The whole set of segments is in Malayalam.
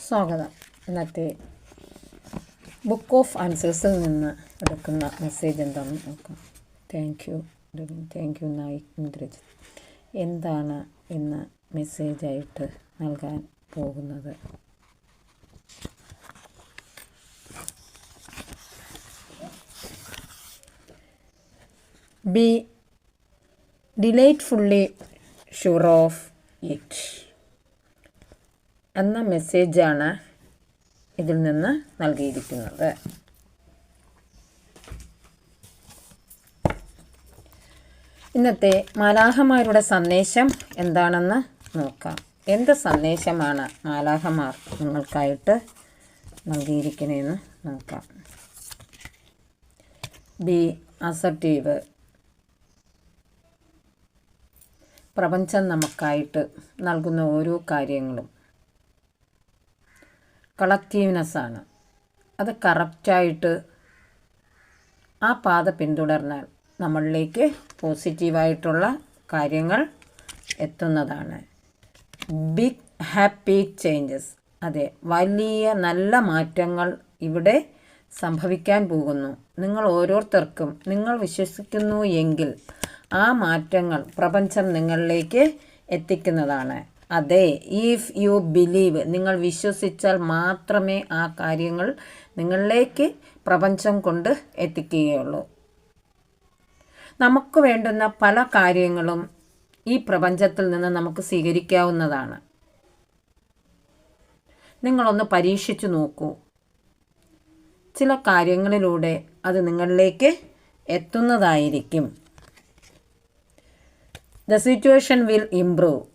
സ്വാഗതം. ഇന്നത്തെ ബുക്ക് ഓഫ് ആൻസേഴ്സിൽ നിന്ന് എടുക്കുന്ന മെസ്സേജ് എന്താണെന്ന് നോക്കാം. Thank you Naik Indrajith. എന്താണ് ഇന്ന് മെസ്സേജായിട്ട് നൽകാൻ പോകുന്നത്? ബി ഡിലൈറ്റ്ഫുള്ളി ഷുവർ ഓഫ് ഇറ്റ് എന്ന മെസ്സേജാണ് ഇതിൽ നിന്ന് നൽകിയിരിക്കുന്നത്. ഇന്നത്തെ മാലാഖമാരുടെ സന്ദേശം എന്താണെന്ന് നോക്കാം. എന്ത് സന്ദേശമാണ് മാലാഖമാർ നിങ്ങൾക്കായിട്ട് നൽകിയിരിക്കുന്നതെന്ന് നോക്കാം. B assertive. പ്രപഞ്ചം നമുക്കായിട്ട് നൽകുന്ന ഓരോ കാര്യങ്ങളും കളക്റ്റീവ്നെസ്സാണ്. അത് കറക്റ്റായിട്ട് ആ പാത പിന്തുടർന്നാൽ നമ്മളിലേക്ക് പോസിറ്റീവായിട്ടുള്ള കാര്യങ്ങൾ എത്തുന്നതാണ്. Big happy changes. അതെ, വലിയ നല്ല മാറ്റങ്ങൾ ഇവിടെ സംഭവിക്കാൻ പോകുന്നു. നിങ്ങൾ ഓരോരുത്തർക്കും നിങ്ങൾ വിശ്വസിക്കുന്നു എങ്കിൽ ആ മാറ്റങ്ങൾ പ്രപഞ്ചം നിങ്ങളിലേക്ക് എത്തിക്കുന്നതാണ്. അതെ, ഇഫ് യു ബിലീവ്, നിങ്ങൾ വിശ്വസിച്ചാൽ മാത്രമേ ആ കാര്യങ്ങൾ നിങ്ങളിലേക്ക് പ്രപഞ്ചം കൊണ്ട് എത്തിക്കുകയുള്ളൂ. നമുക്ക് വേണ്ടുന്ന പല കാര്യങ്ങളും ഈ പ്രപഞ്ചത്തിൽ നിന്ന് നമുക്ക് സ്വീകരിക്കാവുന്നതാണ്. നിങ്ങളൊന്ന് പരീക്ഷിച്ചു നോക്കൂ. ചില കാര്യങ്ങളിലൂടെ അത് നിങ്ങളിലേക്ക് എത്തുന്നതായിരിക്കും. The situation will improve.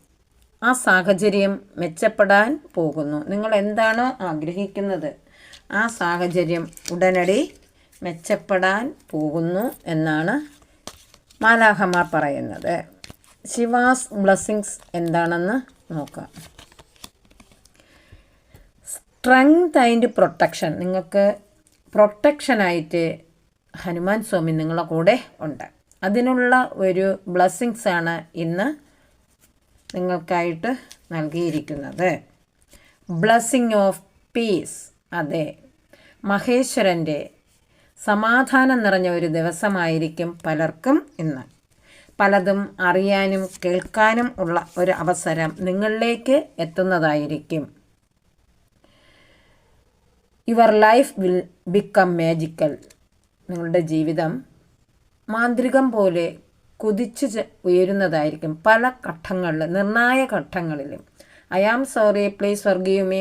ആ സാഹചര്യം മെച്ചപ്പെടാൻ പോകുന്നു. നിങ്ങൾ എന്താണോ ആഗ്രഹിക്കുന്നത് ആ സാഹചര്യം ഉടനടി മെച്ചപ്പെടാൻ പോകുന്നു എന്നാണ് മാലാഖമാർ പറയുന്നത്. ശിവാസ് ബ്ലെസ്സിങ്സ് എന്താണെന്ന് നോക്കാം. Strength and protection. നിങ്ങൾക്ക് പ്രൊട്ടക്ഷനായിട്ട് ഹനുമാൻ സ്വാമി നിങ്ങളുടെ കൂടെ ഉണ്ട്. അതിനുള്ള ഒരു ബ്ലെസ്സിങ്സാണ് ഇന്ന് നിങ്ങൾക്കായിട്ട് നൽകിയിരിക്കുന്നത്. Blessing of peace. അതെ, മഹേശ്വരൻ്റെ സമാധാനം നിറഞ്ഞ ഒരു ദിവസമായിരിക്കും പലർക്കും ഇന്ന്. പലതും അറിയാനും കേൾക്കാനും ഉള്ള ഒരു അവസരം നിങ്ങളിലേക്ക് എത്തുന്നതായിരിക്കും. Your life will become magical. നിങ്ങളുടെ ജീവിതം മാന്ത്രികം പോലെ കുതിച്ച് ഉയരുന്നതായിരിക്കും പല ഘട്ടങ്ങളിലും, നിർണായക ഘട്ടങ്ങളിലും. I am sorry, please forgive me.